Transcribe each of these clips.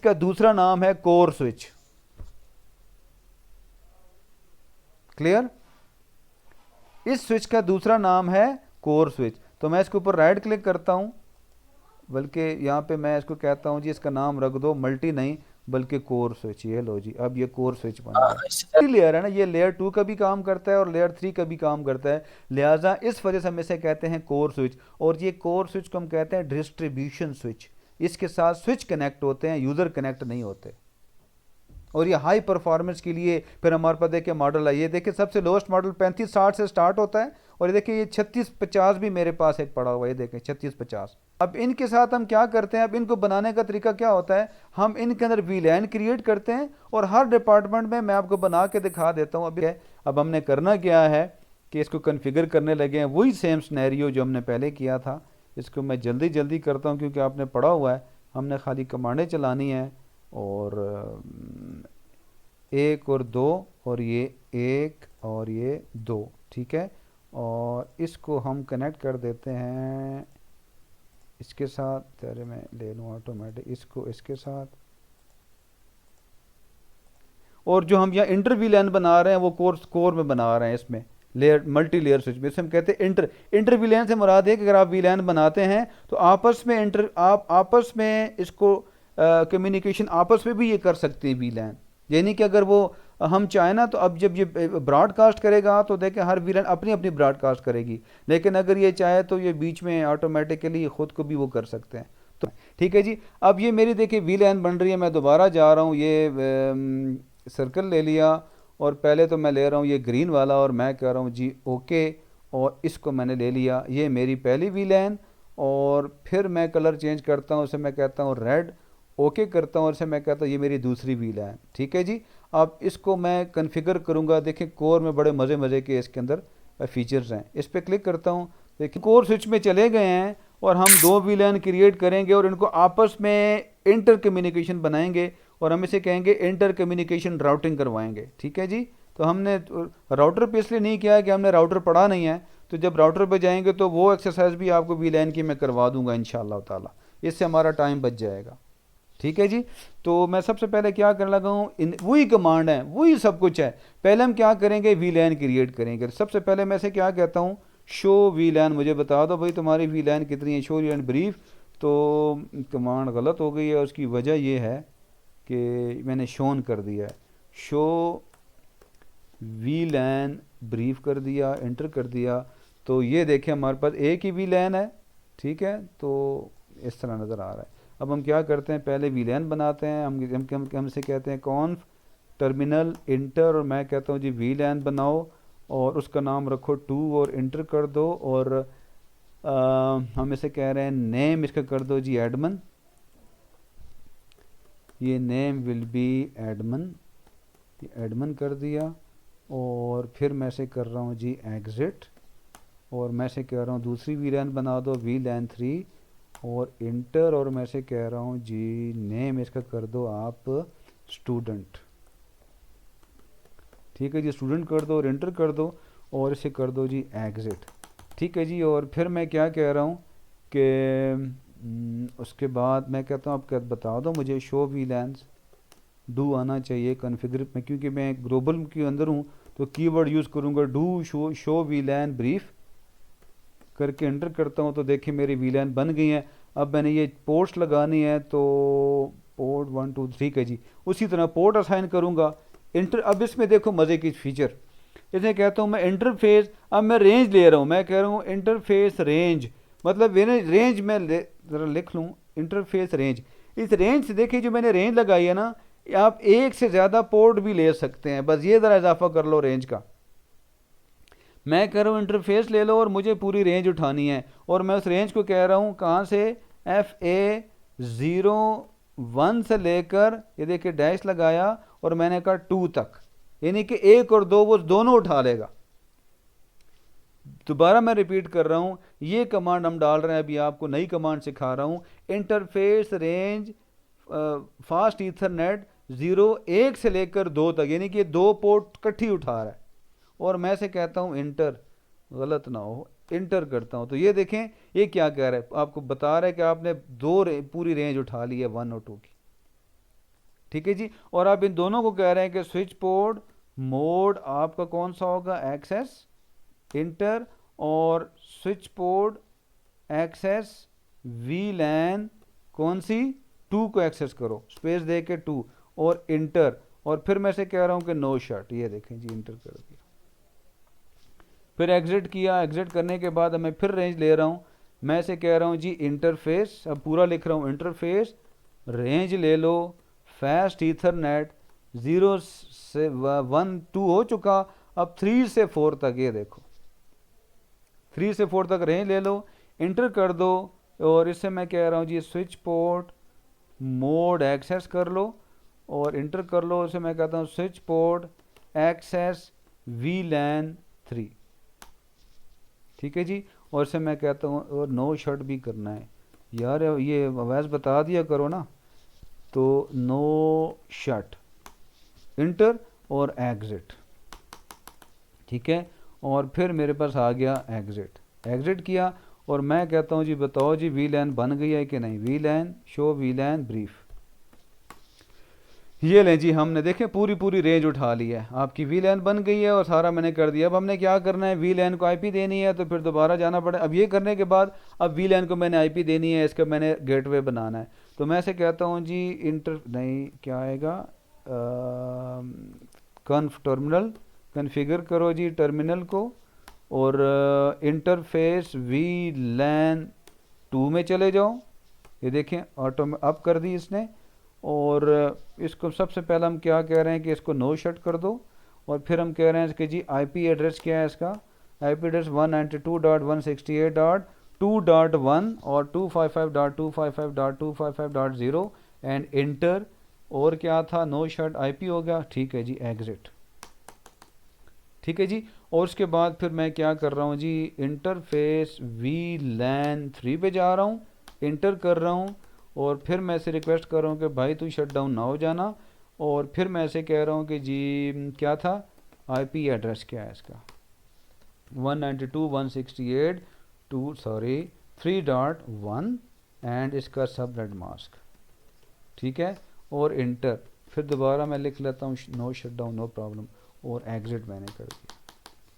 का दूसरा नाम है कोर स्विच। क्लियर? इस स्विच का दूसरा नाम है कोर स्विच। तो मैं इसके ऊपर राइट क्लिक करता हूं, बल्कि यहाँ पे मैं इसको कहता हूँ जी इसका नाम रख दो मल्टी नहीं बल्कि कोर स्विच। ये लो जी, अब ये कोर स्विच बन हाँ, गया। लेयर है ना, ये लेयर 2 का भी काम करता है और लेयर 3 का भी काम करता है, लिहाजा इस वजह से हम इसे कहते हैं कोर स्विच। और ये कोर स्विच को हम कहते हैं डिस्ट्रीब्यूशन स्विच। इसके साथ स्विच कनेक्ट होते हैं, यूज़र कनेक्ट नहीं होते। और ये हाई परफॉर्मेंस के लिए फिर हमारे पास देखिए मॉडल है, ये देखिए सबसे लोएस्ट मॉडल 3560 से स्टार्ट होता है, और ये देखिए ये 3650 भी मेरे पास एक पड़ा हुआ है, ये देखें 3650। अब इनके साथ हम क्या करते हैं, अब इनको बनाने का तरीका क्या होता है, हम इनके अंदर वीलैन क्रिएट करते हैं और हर डिपार्टमेंट में मैं आपको बना के दिखा देता हूँ। अब हमने करना क्या है कि इसको कन्फिगर करने लगे हैं, वही सेम सिनेरियो जो हमने पहले किया था। इसको मैं जल्दी जल्दी करता हूँ क्योंकि आपने पढ़ा हुआ है, हमने खाली कमांडें चलानी है। और 1 और 2 और ये 1 और ये 2, ठीक है। और इसको हम कनेक्ट कर देते हैं इसके साथ, तेरे मैं ले लूँ ऑटोमेटिक इसको इसके साथ। और जो हम यहाँ इंटर वीलैन बना रहे हैं वो कोर में बना रहे हैं, इसमें लेयर मल्टी लेयर स्विच में, इसे हम कहते हैं इंटर वीलैन से मुराद है कि अगर आप वीलैन बनाते हैं तो आपस में आप आपस में इसको कम्युनिकेशन आपस में भी ये कर सकते हैं वीलैन। यानी कि अगर वो हम चाहें ना तो अब जब ये ब्रॉडकास्ट करेगा तो देखें हर वीलैन अपनी अपनी ब्रॉडकास्ट करेगी, लेकिन अगर ये चाहे तो ये बीच में ऑटोमेटिकली खुद को भी वो कर सकते हैं। तो ठीक है जी, अब ये मेरी देखिए वीलैन बन रही है। मैं दोबारा जा रहा हूँ, ये सर्कल ले लिया और पहले तो मैं ले रहा हूँ ये ग्रीन वाला और मैं कह रहा हूँ जी ओके, और इसको मैंने ले लिया, ये मेरी पहली वीलैन। और फिर मैं कलर चेंज करता हूँ, उसे मैं कहता हूँ रेड, ओके करता हूँ और इसे मैं कहता हूँ ये मेरी दूसरी वीलैन। ठीक है जी, अब इसको मैं कन्फिगर करूँगा। देखिए कोर में बड़े मज़े मज़े के इसके अंदर फीचर्स हैं। इस पर क्लिक करता हूँ, देखिए कोर स्विच में चले गए हैं और हम 2 वीलैन क्रिएट करेंगे और इनको आपस में इंटर कम्युनिकेशन बनाएंगे और हम इसे कहेंगे इंटर कम्युनिकेशन राउटिंग करवाएंगे। ठीक है जी, तो हमने राउटर पे इसलिए नहीं किया है कि हमने राउटर पढ़ा नहीं है, तो जब राउटर पे जाएंगे तो वो एक्सरसाइज भी आपको वीलैन की मैं करवा दूंगा इंशाल्लाह ताला, इससे हमारा टाइम बच जाएगा। ठीक है जी, तो मैं सबसे पहले क्या करने लगा हूँ, वही कमांड है, वही सब कुछ है। पहले हम क्या करेंगे, वीलैन क्रिएट करेंगे। सबसे पहले मैं से क्या कहता हूँ, शो वीलैन, मुझे बता दो भाई तुम्हारी वीलैन कितनी है, शो वीलैन ब्रीफ। तो कमांड गलत हो गई है, उसकी वजह ये है कि मैंने शोन कर दिया है, शो वीलैन ब्रीफ कर दिया, एंटर कर दिया। तो ये देखें हमारे पास एक ही वीलैन है। ठीक है, तो इस तरह नज़र आ रहा है। अब हम क्या करते हैं, पहले वीलैन बनाते हैं, हमसे कहते हैं कॉन्फ टर्मिनल इंटर, और मैं कहता हूँ जी वीलैन बनाओ और उसका नाम रखो 2 और इंटर कर दो। और हम इसे कह रहे हैं नेम इसका कर दो जी एडमन, ये नेम विल बी एडमन, ये एडमन कर दिया। और फिर मैं से कर रहा हूँ जी एग्जिट, और मैं से कह रहा हूँ दूसरी वीलैन बना दो वीलैन 3 और इंटर, और मैं से कह रहा हूँ जी नेम इसका कर दो आप स्टूडेंट। ठीक है जी, स्टूडेंट कर दो और इंटर कर दो और इसे कर दो जी एग्जिट। ठीक है जी, और फिर मैं क्या कह रहा हूँ कि उसके बाद मैं कहता हूँ आप क्या बता दो मुझे शो वीलैंस डू आना चाहिए कॉन्फ़िगर में, क्योंकि मैं ग्लोबल के अंदर हूँ तो कीवर्ड यूज़ करूँगा डू शो वीलैन ब्रीफ करके एंटर करता हूँ। तो देखिए मेरी वीलैन बन गई है। अब मैंने ये पोर्ट्स लगानी है, तो पोर्ट 1 2 3 का जी उसी तरह पोर्ट असाइन करूँगा इंटर। अब इसमें देखो मज़े की फीचर, इसे कहता हूँ मैं इंटरफेस, अब मैं रेंज ले रहा हूँ, मैं कह रहा हूँ इंटरफेस रेंज, मतलब रेंज में ज़रा लिख लूँ इंटरफेस रेंज। इस रेंज से देखिए जो मैंने रेंज लगाई है ना, आप एक से ज़्यादा पोर्ट भी ले सकते हैं, बस ये ज़रा इजाफा कर लो रेंज का। मैं कह रहा हूँ इंटरफेस ले लो और मुझे पूरी रेंज उठानी है, और मैं उस रेंज को कह रहा हूँ कहाँ से, FA01 से लेकर ये देखिए डैश लगाया और मैंने कहा 2 तक, यानी कि 1 और 2 वो दोनों उठा लेगा। दोबारा मैं रिपीट कर रहा हूँ, ये कमांड हम डाल रहे हैं, अभी आपको नई कमांड सिखा रहा हूँ, इंटरफेस रेंज फास्ट ईथरनेट 1 से लेकर 2 तक, यानी कि 2 पोर्ट इकट्ठी उठा रहा है। और मैं से कहता हूँ इंटर, गलत ना हो, इंटर करता हूँ, तो ये देखें ये क्या कह रहा है, आपको बता रहा है कि आपने पूरी रेंज उठा ली है 1 और 2 की। ठीक है जी। और आप इन दोनों को कह रहे हैं कि स्विच पोर्ट मोड आपका कौन सा होगा, एक्सेस इंटर, और स्विच पोर्ट एक्सेस वीलैन कौन सी, 2 को एक्सेस करो, स्पेस दे के 2 और इंटर, और फिर मैं से कह रहा हूं कि नो शट, ये देखें जी इंटर कर दिया, फिर एग्जिट किया। एग्जिट करने के बाद मैं फिर रेंज ले रहा हूं, मैं से कह रहा हूं जी इंटरफेस, अब पूरा लिख रहा हूं इंटरफेस रेंज ले लो, फास्ट ईथरनेट 0 से 1 2 हो चुका, अब 3 से 4 तक, ये देखो 3 से 4 तक रेंज ले लो, इंटर कर दो, और इससे मैं कह रहा हूँ जी स्विच पोर्ट मोड एक्सेस कर लो और इंटर कर लो, इसे मैं कहता हूँ स्विच पोर्ट एक्सेस वीलैन 3, ठीक है जी। और इसे मैं कहता हूँ और नो शट भी करना है यार, ये वैसे बता दिया करो ना, तो नो शट इंटर और एग्जिट, ठीक है। और फिर मेरे पास आ गया एग्जिट, एग्जिट किया और मैं कहता हूँ जी बताओ जी वीलैन बन गई है कि नहीं, वीलैन शो वीलैन ब्रीफ, ये लें जी हमने देखें पूरी रेंज उठा ली है, आपकी वीलैन बन गई है और सारा मैंने कर दिया। अब हमने क्या करना है, वीलैन को आईपी देनी है, तो फिर दोबारा जाना पड़े। अब ये करने के बाद अब वीलैन को मैंने आईपी देनी है, इसका मैंने गेटवे बनाना है, तो मैं से कहता हूँ जी इंटर नहीं क्या आएगा, कन्फ टर्मिनल कन्फिगर करो जी टर्मिनल को, और इंटरफेस वीलैन 2 में चले जाओ, ये देखें ऑटो अप कर दी इसने। और इसको सबसे पहले हम क्या कह रहे हैं कि इसको नो शट कर दो, और फिर हम कह रहे हैं कि जी आईपी एड्रेस क्या है इसका, आईपी एड्रेस 192.168.2.1 और 255.255.255.0 एंड इंटर, और क्या था नो शट आईपी हो गया, ठीक है जी एग्जिट, ठीक है जी। और उसके बाद फिर मैं क्या कर रहा हूँ जी इंटरफेस वीलैन 3 पे जा रहा हूँ, इंटर कर रहा हूँ, और फिर मैं से रिक्वेस्ट कर रहा हूँ कि भाई तू शट डाउन ना हो जाना, और फिर मैं ऐसे कह रहा हूँ कि जी क्या था आईपी एड्रेस क्या है इसका 192.168.3.1 एंड इसका सबनेट मास्क, ठीक है, और इंटर, फिर दोबारा मैं लिख लेता हूँ no shut down no problem, और एग्जिट मैंने कर दिया,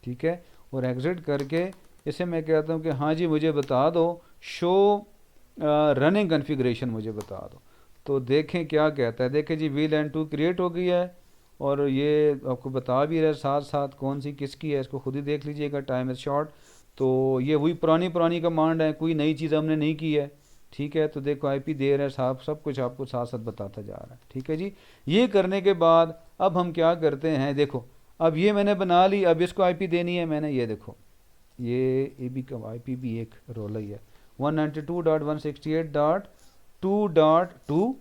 ठीक है। और एग्जिट करके इसे मैं कहता हूँ कि हाँ जी मुझे बता दो शो रनिंग कन्फिग्रेशन मुझे बता दो, तो देखें क्या कहता है, देखें जी वीलैन 2 क्रिएट हो गई है, और ये आपको बता भी रहा है साथ साथ कौन सी किसकी है, इसको खुद ही देख लीजिएगा, टाइम इज़ शॉर्ट। तो ये वही पुरानी कमांड है, कोई नई चीज़ हमने नहीं की है, ठीक है। तो देखो आईपी दे रहा है साहब, सब कुछ आपको साथ साथ बताता जा रहा है, ठीक है जी। ये करने के बाद अब हम क्या करते हैं, देखो अब ये मैंने बना ली, अब इसको आईपी देनी है मैंने, ये देखो ये भी का आईपी भी एक रोल ही है 192.168.2.2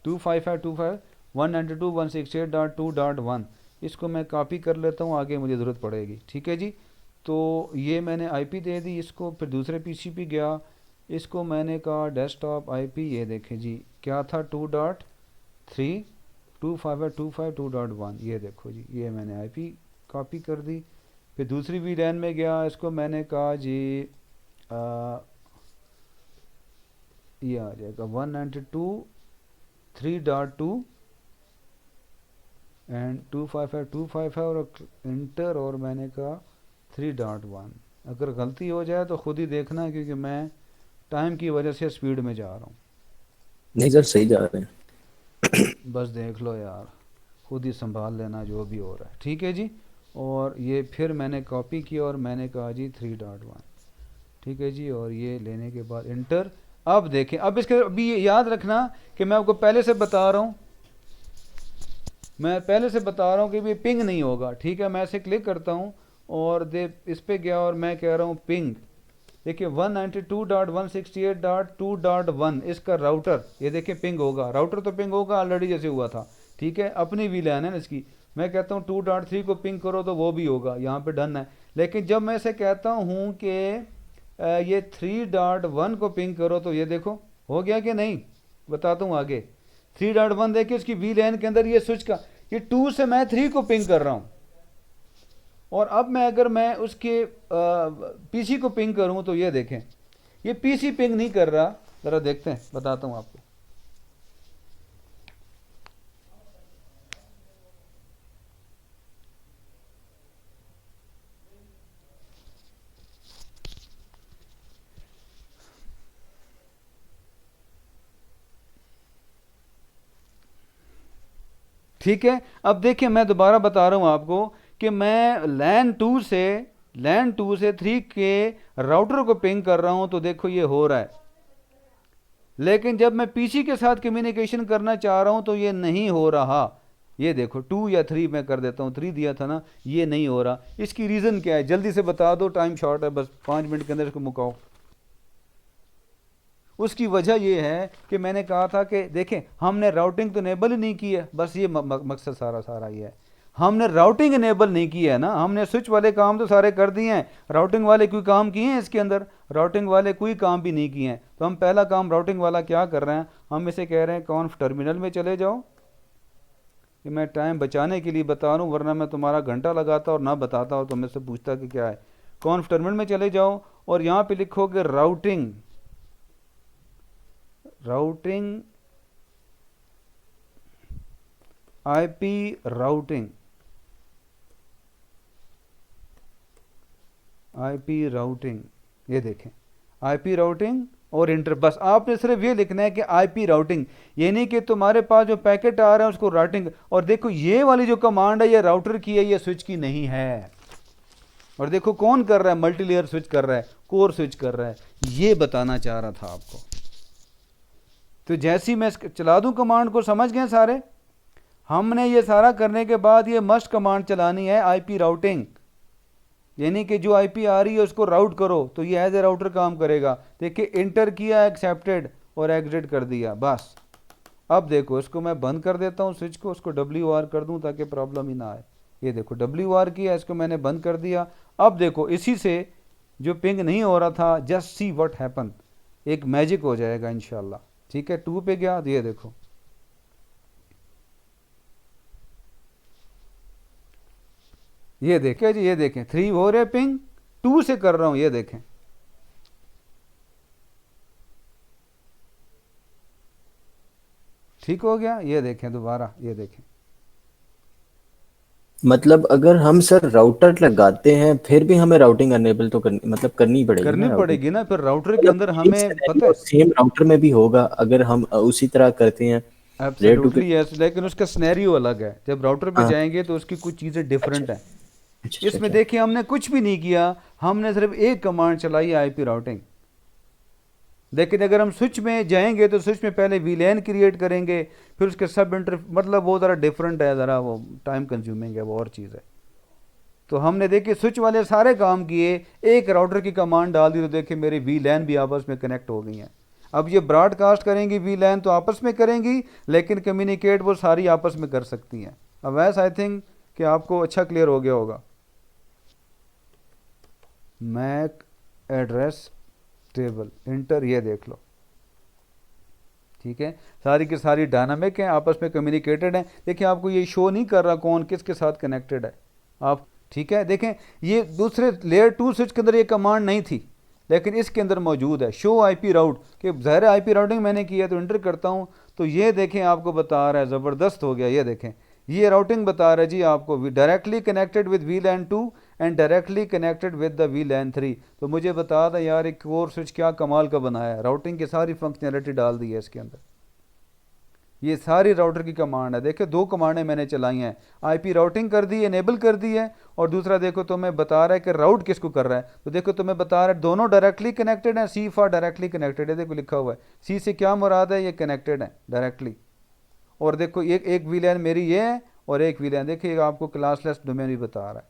25525 192.168.2.1, इसको मैं कॉपी कर लेता हूँ, आगे मुझे ज़रूरत पड़ेगी, ठीक है जी। तो ये मैंने आईपी दे दी इसको, फिर दूसरे पीसी पे गया, इसको मैंने कहा डेस्कटॉप आईपी, ये देखें जी क्या था 2.3 25525 2.1, ये देखो जी ये मैंने आईपी कॉपी कर दी। फिर दूसरी वीलैन में गया, इसको मैंने कहा जी ये आ जाएगा 192.3.2 एंड 255.255 और इंटर, और मैंने कहा 3.1। अगर गलती हो जाए तो खुद ही देखना, क्योंकि मैं टाइम की वजह से स्पीड में जा रहा हूँ। नहीं सर सही जा रहे हैं। बस देख लो यार, खुद ही संभाल लेना जो भी हो रहा है, ठीक है जी। और ये फिर मैंने कॉपी किया और मैंने कहा जी 3.1, ठीक है जी। और ये लेने के बाद इंटर, अब देखें, अब इसके अभी ये याद रखना कि मैं आपको पहले से बता रहा हूँ, मैं पहले से बता रहा हूँ कि ये पिंग नहीं होगा, ठीक है। मैं इसे क्लिक करता हूँ और दे इस पे गया और मैं कह रहा हूँ पिंग, देखिए 192.168.2.1 इसका राउटर, ये देखिए पिंग होगा, राउटर तो पिंग होगा ऑलरेडी जैसे हुआ था, ठीक है। अपनी वीलैन है ना इसकी, मैं कहता हूँ 2.3 को पिंग करो तो वो भी होगा, यहाँ पे डन है। लेकिन जब मैं इसे कहता हूँ कि ये 3.1 को पिंग करो, तो ये देखो हो गया कि नहीं, बताता हूँ आगे। 3.1 देखिए इसकी वीलैन के अंदर ये स्विच का, ये 2 से मैं 3 को पिंग कर रहा हूँ, और अब मैं अगर मैं उसके पीसी को पिंग करूं तो ये देखें ये पीसी पिंग नहीं कर रहा, ज़रा देखते हैं, बताता हूं आपको। ठीक है। अब देखिए मैं दोबारा बता रहा हूँ आपको कि मैं लैन 2 से 3 के राउटर को पिंग कर रहा हूँ, तो देखो ये हो रहा है। लेकिन जब मैं पीसी के साथ कम्युनिकेशन करना चाह रहा हूँ तो ये नहीं हो रहा। ये देखो 2 या 3 मैं कर देता हूँ, 3 दिया था ना, ये नहीं हो रहा। इसकी रीज़न क्या है, जल्दी से बता दो, टाइम शॉर्ट है, बस 5 मिनट के अंदर इसको मुकाओ। उसकी वजह ये है कि मैंने कहा था कि देखें हमने राउटिंग तो इनेबल ही नहीं की है, बस ये मकसद सारा ये है, हमने राउटिंग इनेबल नहीं की है ना। हमने स्विच वाले काम तो सारे कर दिए हैं, राउटिंग वाले कोई काम किए हैं इसके अंदर? राउटिंग वाले कोई काम भी नहीं किए हैं। तो हम पहला काम राउटिंग वाला क्या कर रहे हैं, हम इसे कह रहे हैं कॉन्फ टर्मिनल में चले जाओ। कि मैं टाइम बचाने के लिए बता रहा हूँ, वरना मैं तुम्हारा घंटा लगाता और ना बताता और तो मुझसे पूछता कि क्या है। कॉन्फ टर्मिनल में चले जाओ और यहाँ पे लिखोगे राउटिंग आईपी राउटिंग, ये देखें आईपी राउटिंग और इंटर, बस आपने सिर्फ ये लिखना है कि आईपी राउटिंग, ये नहीं कि तुम्हारे पास जो पैकेट आ रहा है उसको राउटिंग। और देखो ये वाली जो कमांड है ये राउटर की है, ये स्विच की नहीं है। और देखो कौन कर रहा है, मल्टी लेयर स्विच कर रहा है, कोर स्विच कर रहा है। ये बताना चाह रहा था आपको। तो जैसी मैं चला दूं कमांड को, समझ गए सारे? हमने ये सारा करने के बाद ये मस्ट कमांड चलानी है आईपी राउटिंग, यानी कि जो आईपी आ रही है उसको राउट करो, तो ये एज ए राउटर काम करेगा। देखिए इंटर किया, एक्सेप्टेड और एग्जिट कर दिया, बस। अब देखो इसको मैं बंद कर देता हूँ स्विच को, उसको WR कर दूँ ताकि प्रॉब्लम ही ना आए। ये देखो WR किया, इसको मैंने बंद कर दिया। अब देखो इसी से जो पिंग नहीं हो रहा था, जस्ट सी व्हाट हैपन, एक मैजिक हो जाएगा इंशाल्लाह। ठीक है, 2 पे गया, ये देखो ये देखें जी, ये देखें 3 हो रहे पिंग, 2 से कर रहा हूं, ये देखें। ठीक हो गया, ये देखें दोबारा, ये देखें। मतलब अगर हम सर राउटर लगाते हैं फिर भी हमें राउटिंग अनेबल तो करनी पड़ेगी करनी ना राउटिंग। पड़ेगी ना, फिर राउटर के मतलब अंदर सेम हमें पता सिनेरियो है। सेम राउटर में भी होगा अगर हम उसी तरह करते हैं लेयर टू के। एब्सोल्युटली यस, लेकिन उसका स्नैरियो अलग है। जब राउटर पे हाँ। जाएंगे तो उसकी कुछ चीज़ें अच्छा डिफरेंट हैं। अच्छा अच्छा इसमें अच्छा। देखिए हमने कुछ भी नहीं किया, हमने सिर्फ एक कमांड चलाई, आईपी राउटिंग। लेकिन अगर हम स्विच में जाएंगे तो स्विच में पहले वीलैन क्रिएट करेंगे, फिर उसके सब इंटर, मतलब वो ज़रा डिफरेंट है, ज़रा वो टाइम कंज्यूमिंग है, वो और चीज़ है। तो हमने देखिए स्विच वाले सारे काम किए, एक राउटर की कमांड डाल दी तो देखिए मेरी वीलैन भी आपस में कनेक्ट हो गई हैं। अब ये ब्रॉडकास्ट करेंगी वीलैन तो आपस में करेंगी, लेकिन कम्युनिकेट वो सारी आपस में कर सकती हैं। अब वैसे आई थिंक कि आपको अच्छा क्लियर हो गया होगा। मैक एड्रेस टेबल इंटर, ये देख लो। ठीक है, सारी की सारी डायनामिक हैं, आपस में कम्युनिकेटेड हैं। देखिए आपको ये शो नहीं कर रहा कौन किसके साथ कनेक्टेड है आप। ठीक है, देखें ये दूसरे लेयर 2 स्विच के अंदर ये कमांड नहीं थी, लेकिन इसके अंदर मौजूद है, शो आईपी राउट। कि ज़ाहिर आईपी राउटिंग मैंने किया तो इंटर करता हूँ, तो ये देखें आपको बता रहा है, ज़बरदस्त हो गया। ये देखें ये राउटिंग बता रहा है जी आपको, directly connected with VLAN 2 and directly connected with the VLAN 3। तो मुझे बता था यार एक कोर स्विच क्या कमाल का बनाया है, राउटिंग की सारी फंक्शनैलिटी डाल दी है इसके अंदर। ये सारी राउटर की कमांड है। देखो 2 कमांडें मैंने चलाई हैं, आईपी राउटिंग कर दी, इनेबल कर दी है, और दूसरा देखो तुम्हें बता रहा है कि राउट किसको कर रहा है। तो देखो तुम्हें बता रहा है दोनों डायरेक्टली कनेक्टेड हैं, सी फॉर डायरेक्टली कनेक्टेड है, देखो लिखा हुआ है। सी से क्या मुराद है, ये कनेक्टेड है डायरेक्टली। और देखो एक VLAN मेरी ये है और एक VLAN, देखिए आपको क्लासलेस डोमेन भी बता रहा है।